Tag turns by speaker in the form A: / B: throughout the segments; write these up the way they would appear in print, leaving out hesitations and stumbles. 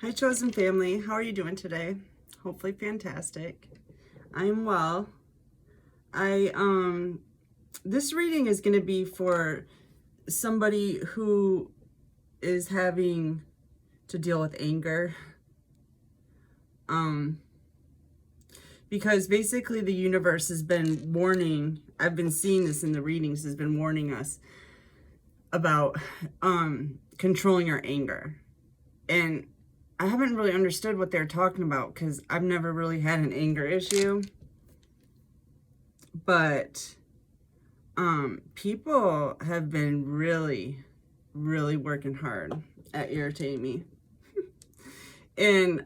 A: Hi, chosen family. How are you doing today? Hopefully fantastic. I'm well. I This reading is going to be for somebody who is having to deal with anger. Because basically the universe has been warning, I've been seeing this in the readings, has been warning us about controlling our anger. And I haven't really understood what they're talking about because I've never really had an anger issue. But people have been really, really working hard at irritating me. And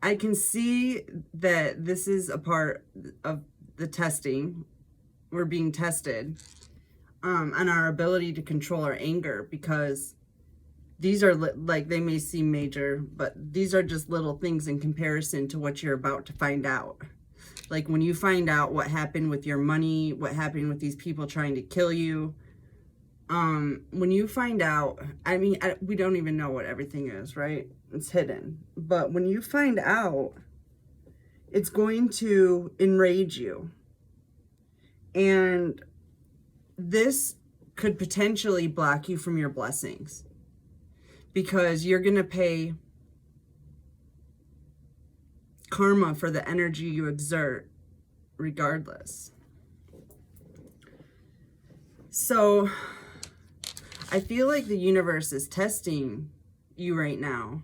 A: I can see that this is a part of the testing. We're being tested on our ability to control our anger, because these are like, they may seem major, but these are just little things in comparison to what you're about to find out. Like when you find out what happened with your money, what happened with these people trying to kill you, when you find out, we don't even know what everything is, right? It's hidden. But when you find out, it's going to enrage you. And this could potentially block you from your blessings, because you're going to pay karma for the energy you exert regardless. So I feel like the universe is testing you right now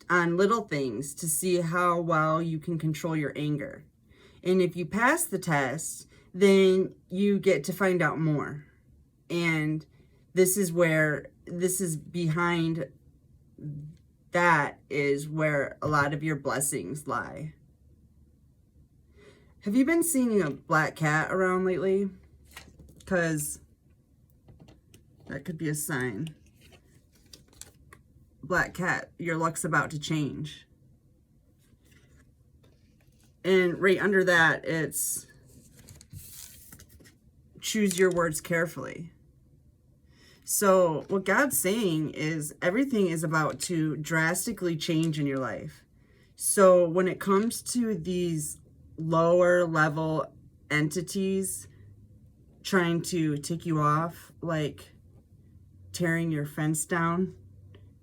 A: on little things to see how well you can control your anger. And if you pass the test, then you get to find out more. And this is behind that is where a lot of your blessings lie. Have you been seeing a black cat around lately? Because that could be a sign. Black cat, your luck's about to change. And right under that, it's choose your words carefully. So what God's saying is everything is about to drastically change in your life. So when it comes to these lower level entities trying to tick you off, like tearing your fence down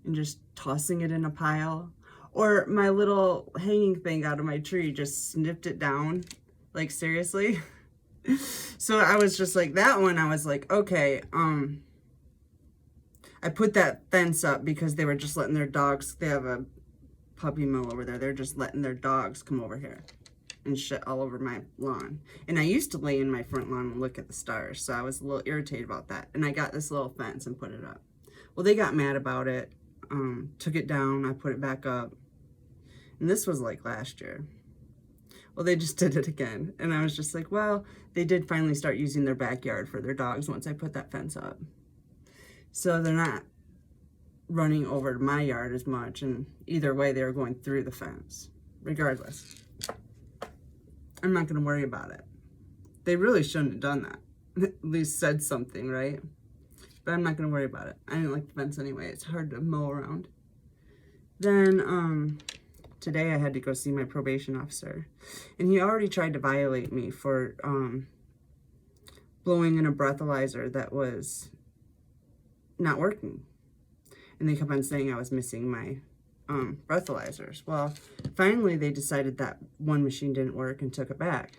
A: and just tossing it in a pile, or my little hanging thing out of my tree just snipped it down, like seriously. So I was just like, that one, I was like, okay, I put that fence up because they were just letting their dogs, they have a puppy mill over there, they're just letting their dogs come over here and shit all over my lawn. And I used to lay in my front lawn and look at the stars, so I was a little irritated about that. And I got this little fence and put it up. Well, they got mad about it, took it down, I put it back up. And this was like last year. Well, they just did it again. And I was just like, well, they did finally start using their backyard for their dogs once I put that fence up. So they're not running over to my yard as much. And either way, they were going through the fence. Regardless, I'm not going to worry about it. They really shouldn't have done that. At least said something, right? But I'm not going to worry about it. I didn't like the fence anyway. It's hard to mow around. Then, today I had to go see my probation officer. And he already tried to violate me for blowing in a breathalyzer that was not working. And they kept on saying I was missing my breathalyzers. Well, finally they decided that one machine didn't work and took it back.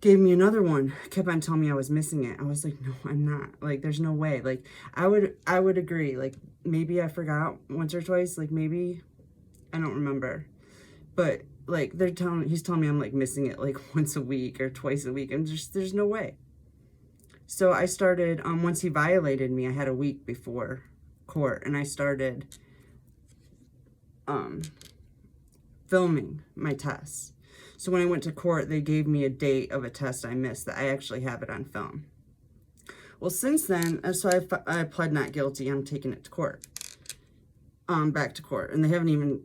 A: Gave me another one, kept on telling me I was missing it. I was like, no, I'm not. Like, there's no way. Like, I would agree. Like, maybe I forgot once or twice. Like, maybe, I don't remember. But, like, he's telling me I'm, like, missing it, like, once a week or twice a week. And there's no way. So I started, once he violated me, I had a week before court. And I started filming my tests. So when I went to court, they gave me a date of a test I missed that I actually have it on film. Well, since then, so I pled not guilty. I'm taking it to court, back to court. And they haven't even,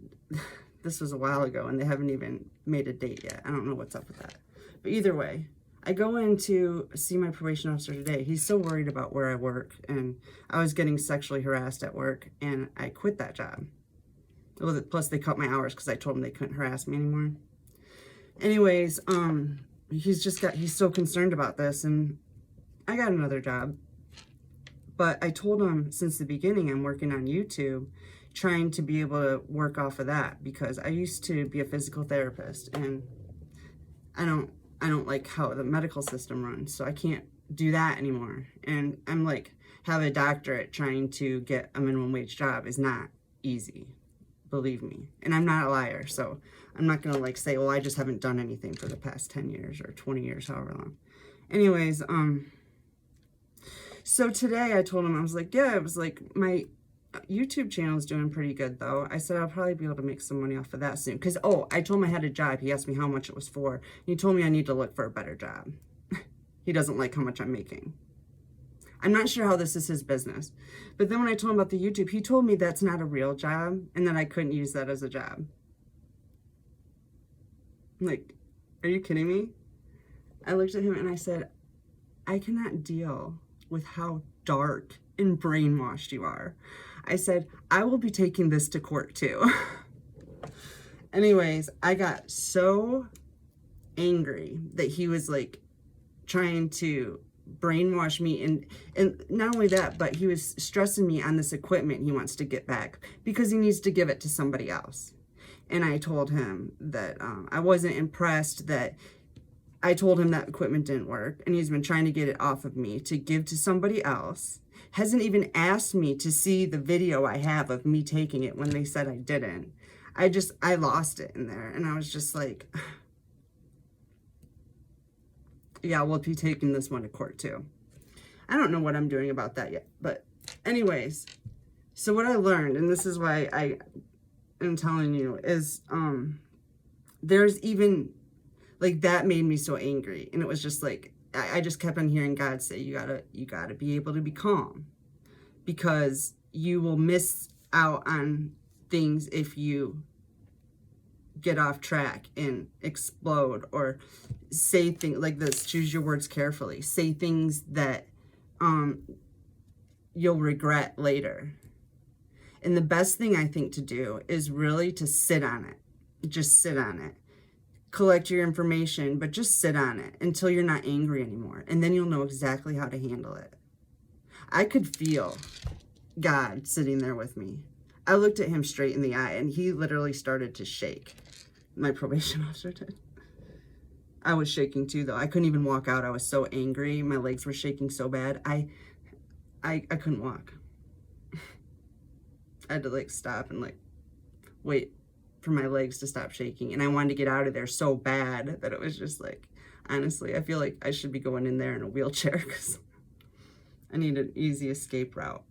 A: this was a while ago, and they haven't even made a date yet. I don't know what's up with that. But either way, I go in to see my probation officer today. He's so worried about where I work, and I was getting sexually harassed at work, and I quit that job. Well, plus they cut my hours because I told him they couldn't harass me anymore. Anyways, he's so concerned about this, and I got another job. But I told him since the beginning I'm working on YouTube, trying to be able to work off of that, because I used to be a physical therapist, and I don't like how the medical system runs, so I can't do that anymore. And I'm like, have a doctorate trying to get a minimum wage job is not easy, believe me. And I'm not a liar, so I'm not gonna like say, well, I just haven't done anything for the past 10 years or 20 years, however long. Anyways, so today I told him, I was like, yeah, it was like my YouTube channel is doing pretty good though. I said I'll probably be able to make some money off of that soon. Because, I told him I had a job. He asked me how much it was for. And he told me I need to look for a better job. He doesn't like how much I'm making. I'm not sure how this is his business. But then when I told him about the YouTube, he told me that's not a real job and that I couldn't use that as a job. I'm like, are you kidding me? I looked at him and I said, I cannot deal with how dark and brainwashed you are. I said, I will be taking this to court too. Anyways, I got so angry that he was like trying to brainwash me, and not only that, but he was stressing me on this equipment he wants to get back because he needs to give it to somebody else. And I told him that I wasn't impressed, that I told him that equipment didn't work, and he's been trying to get it off of me to give to somebody else. Hasn't even asked me to see the video I have of me taking it when they said I didn't. I lost it in there, and I was just like, yeah, we'll be taking this one to court too. I don't know what I'm doing about that yet, but anyways, so what I learned, and this is why I am telling you, is there's even, like, that made me so angry, and it was just like, I just kept on hearing God say, you gotta be able to be calm, because you will miss out on things if you get off track and explode or say things like this. Choose your words carefully. Say things that you'll regret later. And the best thing I think to do is really to sit on it. Just sit on it. Collect your information, but just sit on it until you're not angry anymore. And then you'll know exactly how to handle it. I could feel God sitting there with me. I looked at him straight in the eye, and he literally started to shake. My probation officer did. I was shaking too, though. I couldn't even walk out. I was so angry. My legs were shaking so bad. I couldn't walk. I had to like stop and like wait for my legs to stop shaking. And I wanted to get out of there so bad that it was just like, honestly, I feel like I should be going in there in a wheelchair because I need an easy escape route.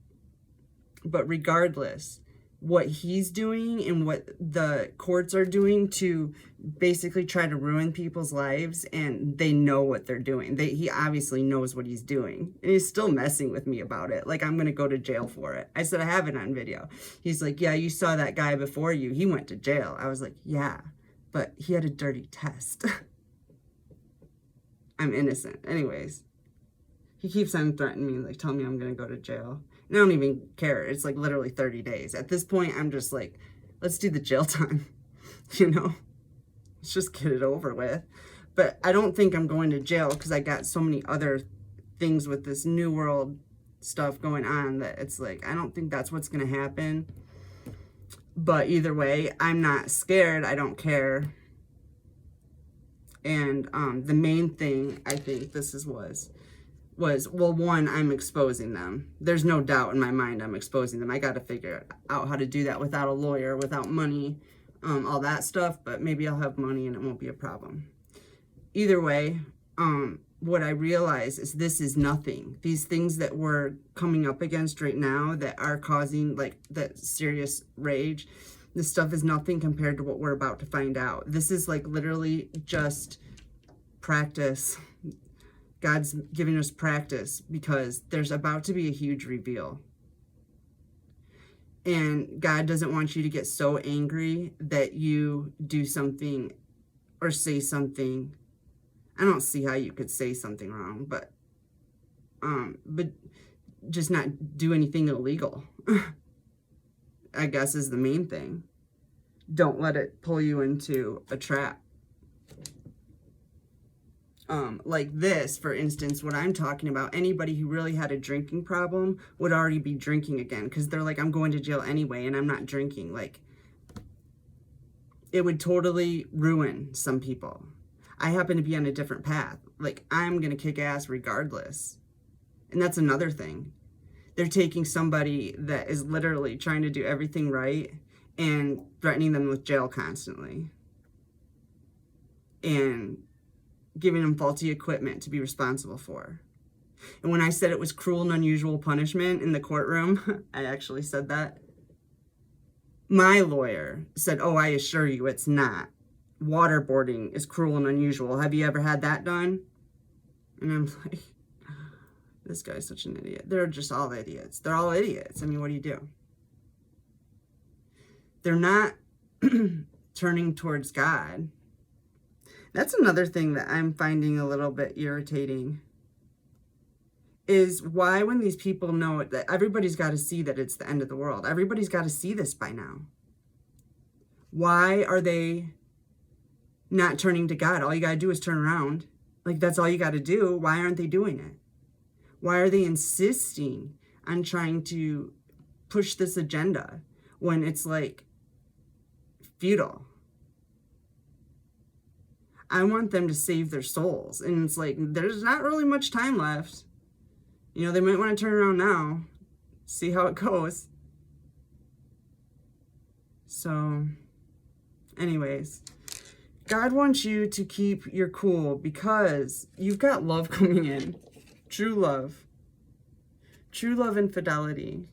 A: But regardless, what he's doing and what the courts are doing to basically try to ruin people's lives, and they know what they're doing. He obviously knows what he's doing, and he's still messing with me about it. Like, I'm going to go to jail for it. I said, I have it on video. He's like, yeah, you saw that guy before you. He went to jail. I was like, yeah, but he had a dirty test. I'm innocent. Anyways, he keeps on threatening me, like, telling me I'm going to go to jail. And I don't even care. It's like literally 30 days. At this point, I'm just like, let's do the jail time, you know? Let's just get it over with. But I don't think I'm going to jail because I got so many other things with this New World stuff going on that it's like, I don't think that's what's going to happen. But either way, I'm not scared. I don't care. And the main thing I think was, well, one, I'm exposing them. There's no doubt in my mind I'm exposing them. I got to figure out how to do that without a lawyer, without money, all that stuff, but maybe I'll have money and it won't be a problem. Either way, what I realize is this is nothing. These things that we're coming up against right now that are causing like that serious rage, this stuff is nothing compared to what we're about to find out. This is like literally just practice. God's giving us practice because there's about to be a huge reveal. And God doesn't want you to get so angry that you do something or say something I don't see how you could say something wrong, but just not do anything illegal, I guess, is the main thing. Don't let it pull you into a trap. Like this, for instance, what I'm talking about, anybody who really had a drinking problem would already be drinking again, because they're like, I'm going to jail anyway and I'm not drinking. Like, it would totally ruin some people. I happen to be on a different path. Like, I'm going to kick ass regardless. And that's another thing. They're taking somebody that is literally trying to do everything right and threatening them with jail constantly. And giving them faulty equipment to be responsible for. And when I said it was cruel and unusual punishment in the courtroom, I actually said that. My lawyer said, oh, I assure you it's not. Waterboarding is cruel and unusual. Have you ever had that done? And I'm like, this guy's such an idiot. They're just all idiots. They're all idiots. I mean, what do you do? They're not turning towards God. That's another thing that I'm finding a little bit irritating, is why, when these people know it, that everybody's got to see that it's the end of the world. Everybody's got to see this by now. Why are they not turning to God? All you got to do is turn around. Like, that's all you got to do. Why aren't they doing it? Why are they insisting on trying to push this agenda when it's like futile? I want them to save their souls. And it's like, there's not really much time left. You know, they might want to turn around now, see how it goes. So, anyways, God wants you to keep your cool because you've got love coming in. True love. True love and fidelity.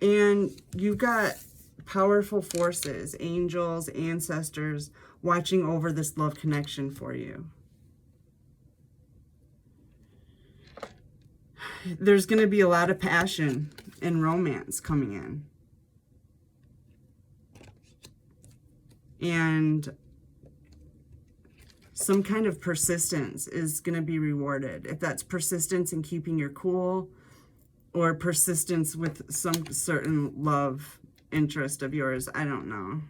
A: And you've got powerful forces, angels, ancestors, watching over this love connection for you. There's going to be a lot of passion and romance coming in. And some kind of persistence is going to be rewarded. If that's persistence in keeping your cool, or persistence with some certain love interest of yours, I don't know.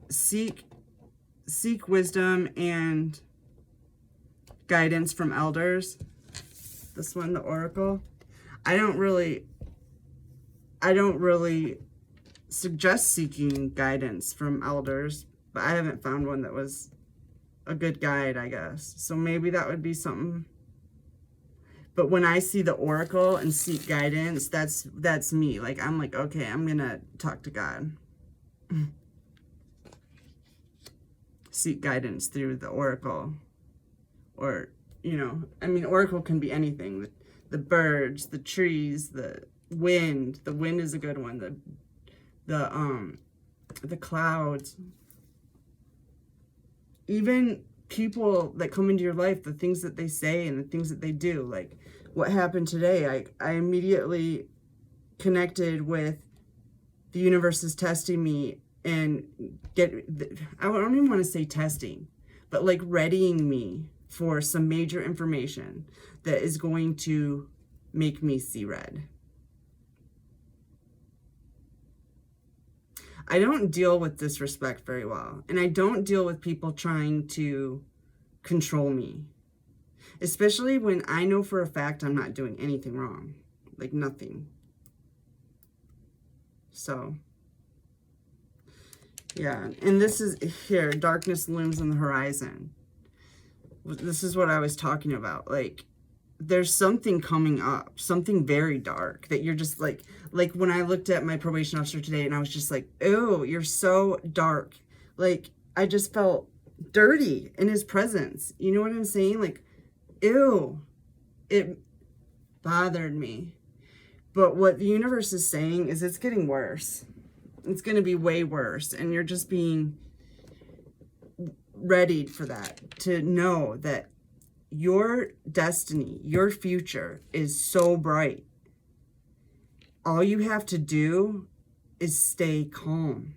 A: Seek wisdom and guidance from elders. This one, the oracle. I don't really suggest seeking guidance from elders, but I haven't found one that was a good guide, I guess. So maybe that would be something. But when I see the oracle and seek guidance, that's me. Like, I'm like, okay, I'm going to talk to God. Seek guidance through the oracle. Or, you know, I mean, oracle can be anything. The birds, the trees, the wind. The wind is a good one. The clouds. Even people that come into your life, the things that they say and the things that they do. Like what happened today, I immediately connected with the universe is testing me and I don't even want to say testing, but like readying me for some major information that is going to make me see red. I don't deal with disrespect very well, and I don't deal with people trying to control me, especially when I know for a fact I'm not doing anything wrong, like nothing. So, yeah, and this is here, darkness looms on the horizon. This is what I was talking about. Like, there's something coming up, something very dark that you're just like when I looked at my probation officer today and I was just like, oh, you're so dark. Like, I just felt dirty in his presence. You know what I'm saying? Like, ew, it bothered me. But what the universe is saying is it's getting worse. It's going to be way worse. And you're just being readied for that, to know that your destiny, your future is so bright. All you have to do is stay calm.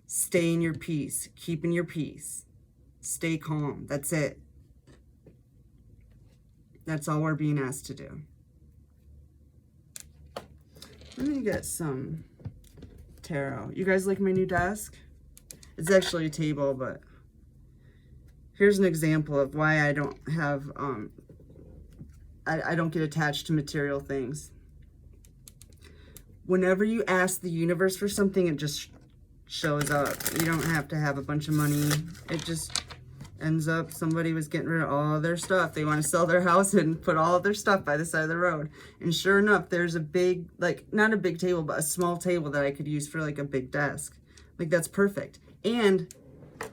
A: Stay in your peace. Keep in your peace. Stay calm. That's it. That's all we're being asked to do. Let me get some tarot. You guys like my new desk? It's actually a table, but here's an example of why I don't have, I don't get attached to material things. Whenever you ask the universe for something, it just shows up. You don't have to have a bunch of money. It just ends up, somebody was getting rid of all their stuff. They want to sell their house and put all of their stuff by the side of the road. And sure enough, there's a big, like, not a big table, but a small table that I could use for like a big desk. Like, that's perfect. And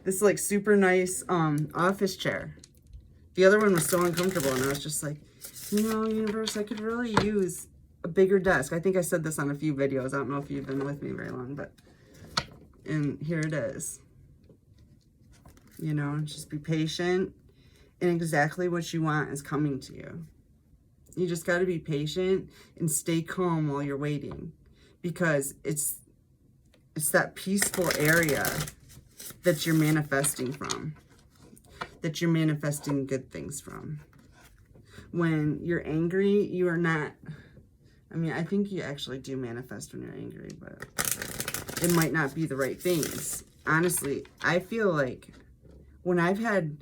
A: this like super nice office chair. The other one was so uncomfortable, and I was just like, you know, universe, I could really use a bigger desk. I think I said this on a few videos. I don't know if you've been with me very long, but, and here it is. You know, just be patient, and exactly what you want is coming to you. You just got to be patient and stay calm while you're waiting, because it's that peaceful area that you're manifesting from, that you're manifesting good things from. When you're angry, you are not, I mean, I think you actually do manifest when you're angry, but it might not be the right things. Honestly, I feel like when I've had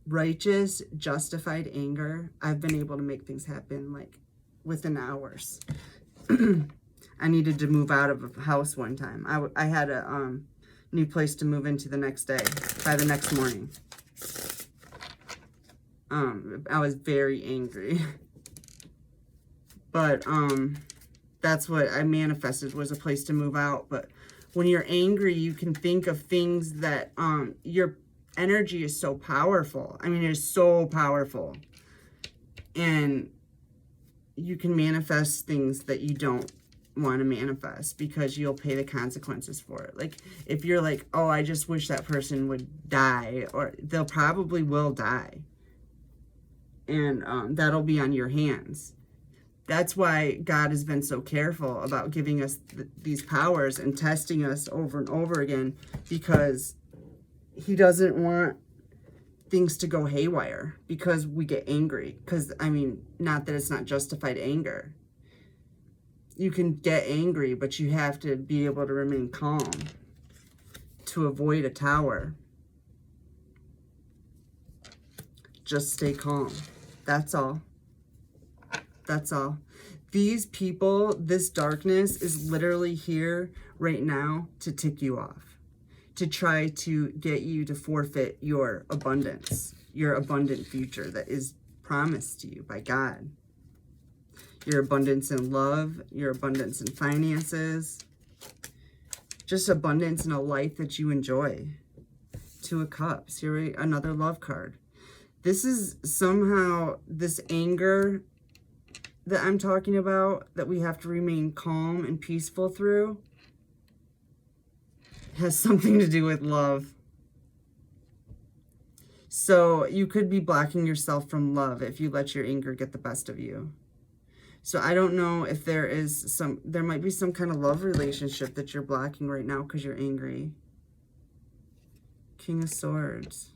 A: righteous, justified anger, I've been able to make things happen like within hours. I needed to move out of a house one time. I had a new place to move into the next day, by the next morning. I was very angry. But that's what I manifested, was a place to move out. But when you're angry, you can think of things that your energy is so powerful. I mean, it is so powerful. And you can manifest things that you don't want to manifest, because you'll pay the consequences for it. Like, if you're like, oh, I just wish that person would die, or they'll probably will die. And that'll be on your hands. That's why God has been so careful about giving us these powers and testing us over and over again, because he doesn't want things to go haywire because we get angry. Because, I mean, not that it's not justified anger. You can get angry, but you have to be able to remain calm to avoid a tower. Just stay calm. That's all. That's all. These people, this darkness is literally here right now to tick you off, to try to get you to forfeit your abundance, your abundant future that is promised to you by God. Your abundance in love, your abundance in finances, just abundance in a life that you enjoy. Two of Cups, here, another love card. This is somehow this anger that I'm talking about, that we have to remain calm and peaceful through, has something to do with love. So you could be blocking yourself from love if you let your anger get the best of you. So I don't know if there might be some kind of love relationship that you're blocking right now because you're angry. King of Swords.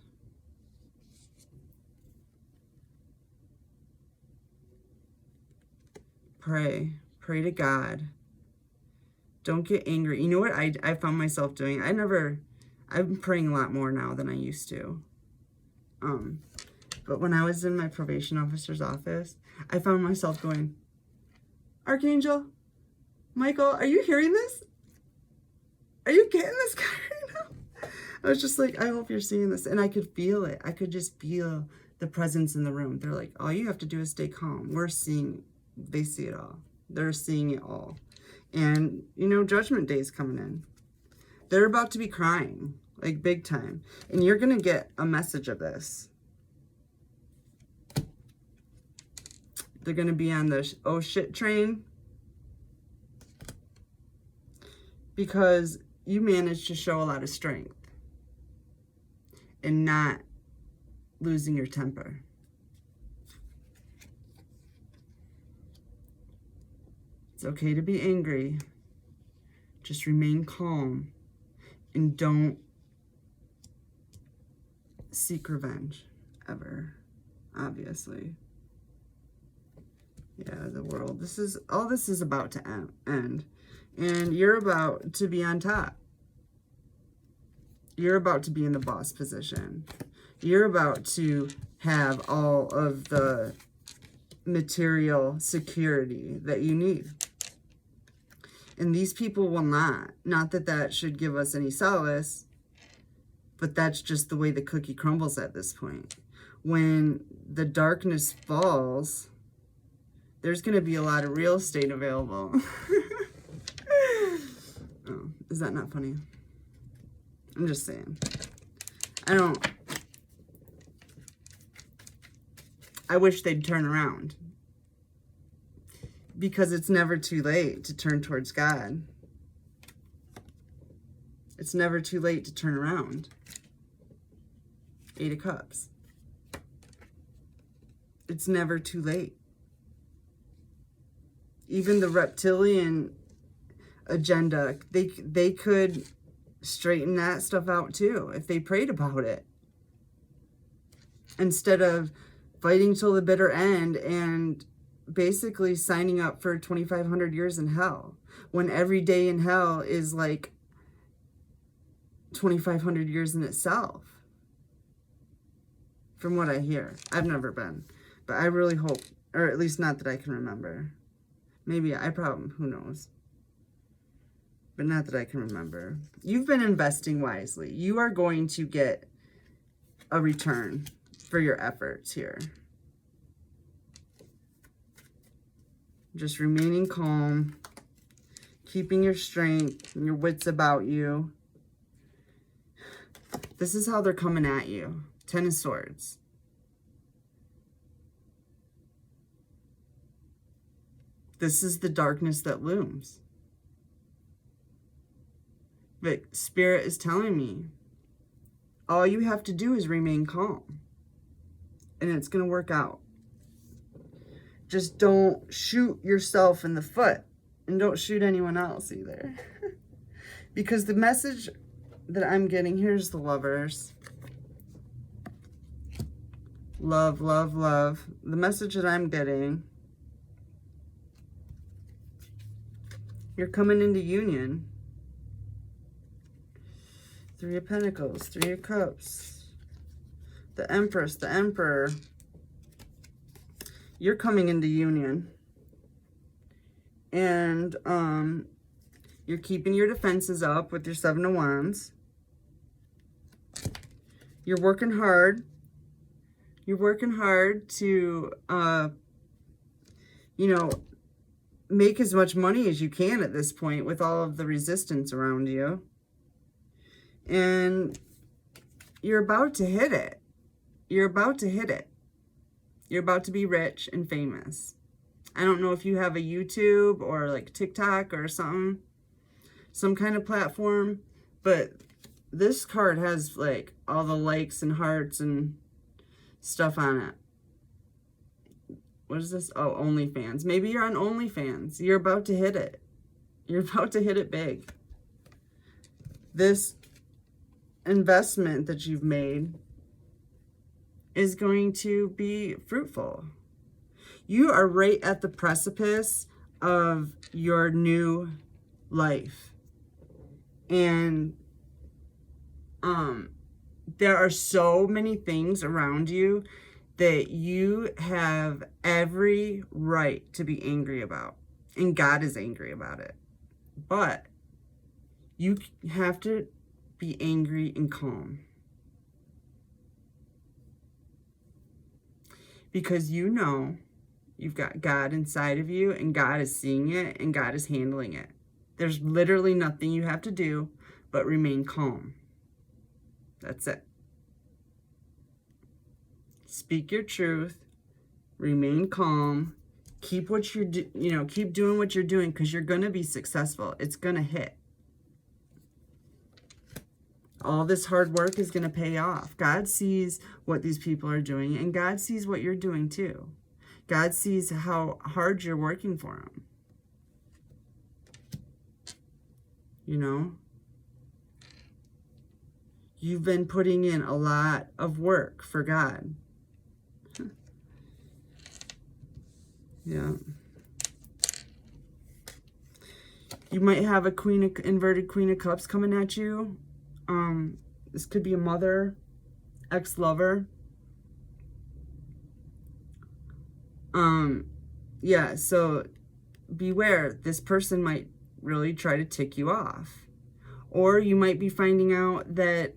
A: Pray. Pray to God. Don't get angry. You know what I found myself doing? I'm praying a lot more now than I used to. But when I was in my probation officer's office, I found myself going, Archangel, Michael, are you hearing this? Are you getting this guy right now? I was just like, I hope you're seeing this. And I could feel it. I could just feel the presence in the room. They're like, all you have to do is stay calm. They see it all. They're seeing it all. And, you know, Judgment Day is coming in. They're about to be crying, like big time. And you're going to get a message of this. They're going to be on the oh shit train, because you managed to show a lot of strength and not losing your temper. It's okay to be angry. Just remain calm. And don't seek revenge ever, obviously. Yeah, the world. All this is about to end. And you're about to be on top. You're about to be in the boss position. You're about to have all of the material security that you need. And these people will not. Not that that should give us any solace, but that's just the way the cookie crumbles at this point. When the darkness falls, there's going to be a lot of real estate available. Oh, is that not funny? I'm just saying. I wish they'd turn around. Because it's never too late to turn towards God. It's never too late to turn around. 8 of Cups. It's never too late. Even the reptilian agenda, they could straighten that stuff out too if they prayed about it. Instead of fighting till the bitter end and basically signing up for 2,500 years in hell, when every day in hell is like 2,500 years in itself. From what I hear. I've never been. But I really hope, or at least not that I can remember. Maybe who knows. But not that I can remember. You've been investing wisely. You are going to get a return for your efforts here. Just remaining calm, keeping your strength and your wits about you. This is how they're coming at you. 10 of Swords. This is the darkness that looms. But Spirit is telling me, all you have to do is remain calm. And it's going to work out. Just don't shoot yourself in the foot. And don't shoot anyone else either. Because the message that I'm getting, here's the Lovers. Love, love, love. The message that I'm getting, you're coming into union. 3 of Pentacles, 3 of Cups. The Empress, the Emperor. You're coming into union. And you're keeping your defenses up with your 7 of Wands. You're working hard. You're working hard to, make as much money as you can at this point with all of the resistance around you. And you're about to hit it. You're about to hit it. You're about to be rich and famous. I don't know if you have a YouTube or like TikTok or something, some kind of platform, but this card has like all the likes and hearts and stuff on it. What is this? Oh, OnlyFans. Maybe you're on OnlyFans. You're about to hit it. You're about to hit it big. This investment that you've made is going to be fruitful. You are right at the precipice of your new life. And there are so many things around you that you have every right to be angry about. And God is angry about it. But you have to be angry and calm. Because you know you've got God inside of you, and God is seeing it, and God is handling it. There's literally nothing you have to do but remain calm. That's it. Speak your truth. Remain calm. Keep what you're keep doing what you're doing, because you're going to be successful. It's going to hit. All this hard work is going to pay off. God sees what these people are doing, and God sees what you're doing too. God sees how hard you're working for him. You know? You've been putting in a lot of work for God. Yeah. You might have a inverted Queen of Cups coming at you. This could be a mother, ex-lover. Yeah, so beware. This person might really try to tick you off. Or you might be finding out that,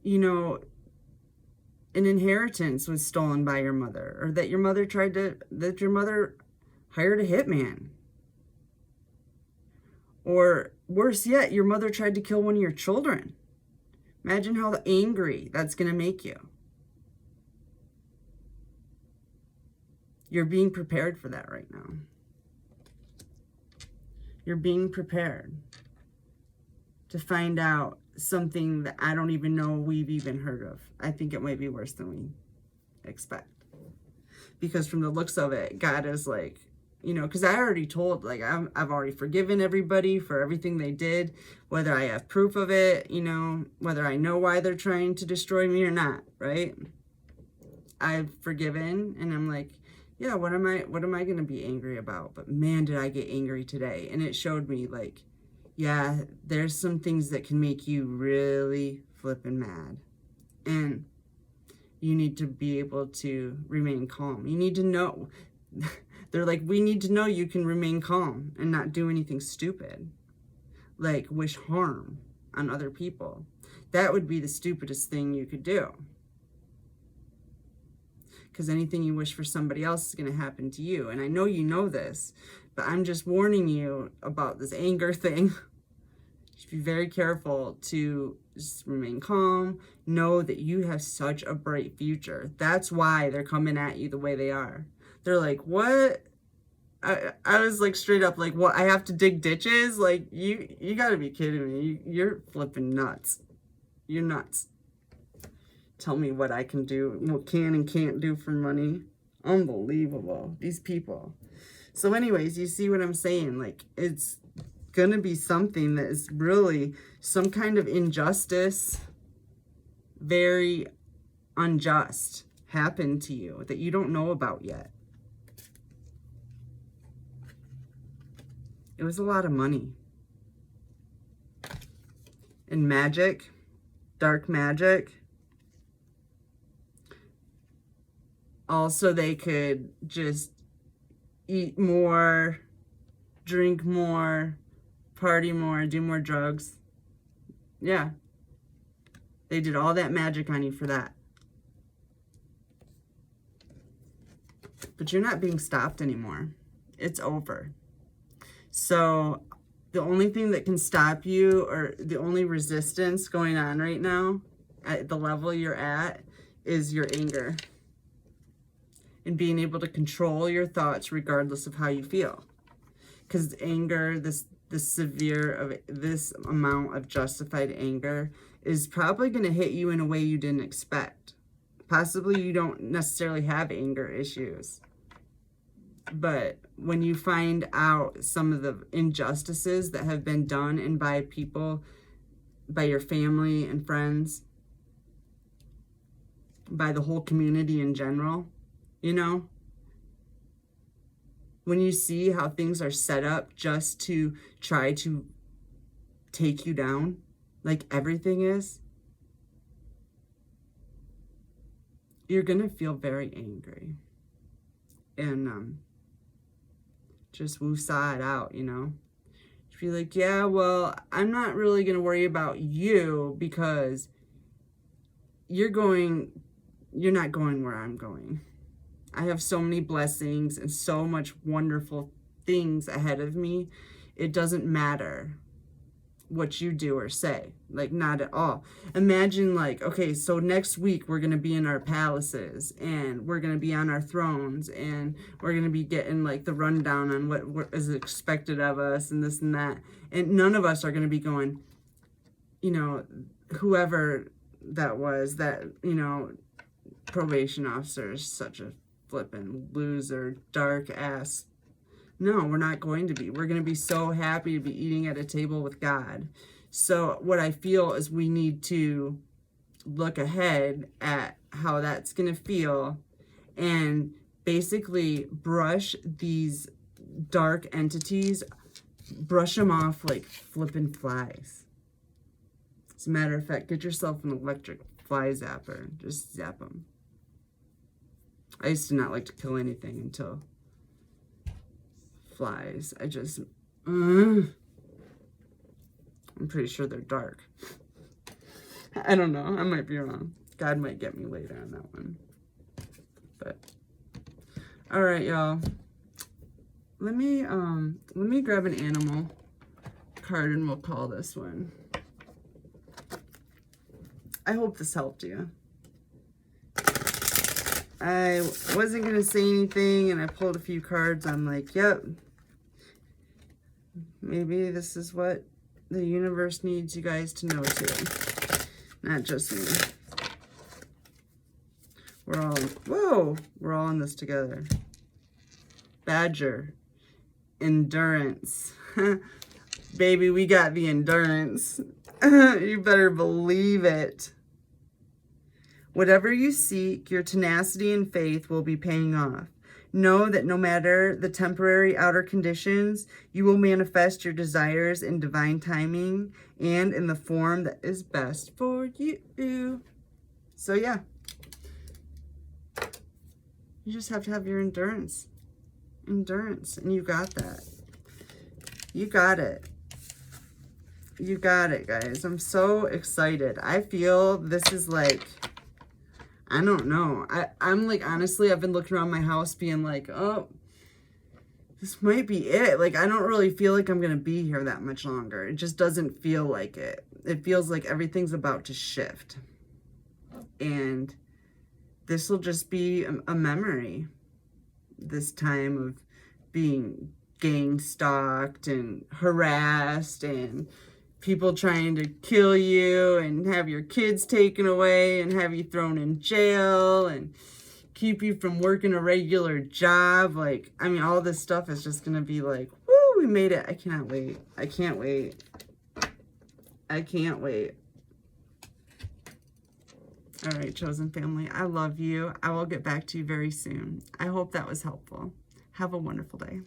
A: you know, an inheritance was stolen by your mother, or that your mother hired a hitman. Or worse yet, your mother tried to kill one of your children. Imagine how angry that's going to make you. You're being prepared for that right now. You're being prepared to find out something that I don't even know we've even heard of. I think it might be worse than we expect. Because from the looks of it, God is like, you know, because I already told, like, I've already forgiven everybody for everything they did, whether I have proof of it, you know, whether I know why they're trying to destroy me or not, right? I've forgiven, and I'm like, yeah, what am I going to be angry about? But man, did I get angry today. And it showed me, like, yeah, there's some things that can make you really flippin' mad. And you need to be able to remain calm. You need to know. They're like, we need to know you can remain calm and not do anything stupid. Like wish harm on other people. That would be the stupidest thing you could do. Because anything you wish for somebody else is going to happen to you. And I know you know this, but I'm just warning you about this anger thing. Just be very careful to just remain calm. Know that you have such a bright future. That's why they're coming at you the way they are. They're like, what? I was like straight up like, what? I have to dig ditches? Like, you got to be kidding me. You're flipping nuts. You're nuts. Tell me what I can do, what can and can't do for money. Unbelievable. These people. So anyways, you see what I'm saying? Like, it's going to be something that is really some kind of injustice, very unjust, happened to you that you don't know about yet. It was a lot of money. And magic, dark magic. Also, they could just eat more, drink more, party more, do more drugs. Yeah. They did all that magic on you for that. But you're not being stopped anymore. It's over. So the only thing that can stop you, or the only resistance going on right now at the level you're at, is your anger. And being able to control your thoughts regardless of how you feel. Because anger, this amount of justified anger is probably going to hit you in a way you didn't expect. Possibly you don't necessarily have anger issues. But when you find out some of the injustices that have been done and by people, by your family and friends, by the whole community in general, you know, when you see how things are set up just to try to take you down, like everything is, you're going to feel very angry. And just woosah it out, you know. Just be like, yeah, well, I'm not really going to worry about you because you're not going where I'm going. I have so many blessings and so much wonderful things ahead of me. It doesn't matter what you do or say. Like, not at all. Imagine, like, okay, so next week we're going to be in our palaces and we're going to be on our thrones and we're going to be getting, like, the rundown on what is expected of us and this and that. And none of us are going to be going, you know, whoever that was, that, you know, probation officer is such a flippin' loser, dark ass. No, we're not going to be. We're going to be so happy to be eating at a table with God. So what I feel is we need to look ahead at how that's going to feel and basically brush these dark entities, brush them off like flipping flies. As a matter of fact, get yourself an electric fly zapper. Just zap them. I used to not like to kill anything until flies. I'm pretty sure they're dark. I don't know. I might be wrong. God might get me later on that one. But all right, y'all. Let me grab an animal card and we'll call this one. I hope this helped you. I wasn't going to say anything and I pulled a few cards. I'm like, yep. Maybe this is what the universe needs you guys to know too. Not just me. We're all in this together. Badger. Endurance. Baby, we got the endurance. You better believe it. Whatever you seek, your tenacity and faith will be paying off. Know that no matter the temporary outer conditions, you will manifest your desires in divine timing and in the form that is best for you. So yeah, you just have to have your endurance. Endurance, and you got that. You got it. You got it, guys. I'm so excited. I feel this is like, I don't know. I'm like, honestly, I've been looking around my house being like, oh, this might be it. Like, I don't really feel like I'm going to be here that much longer. It just doesn't feel like it. It feels like everything's about to shift. And this will just be a memory. This time of being gang stalked and harassed and people trying to kill you and have your kids taken away and have you thrown in jail and keep you from working a regular job. Like, I mean, all this stuff is just going to be like, woo, we made it. I cannot wait. I can't wait. I can't wait. All right, chosen family, I love you. I will get back to you very soon. I hope that was helpful. Have a wonderful day.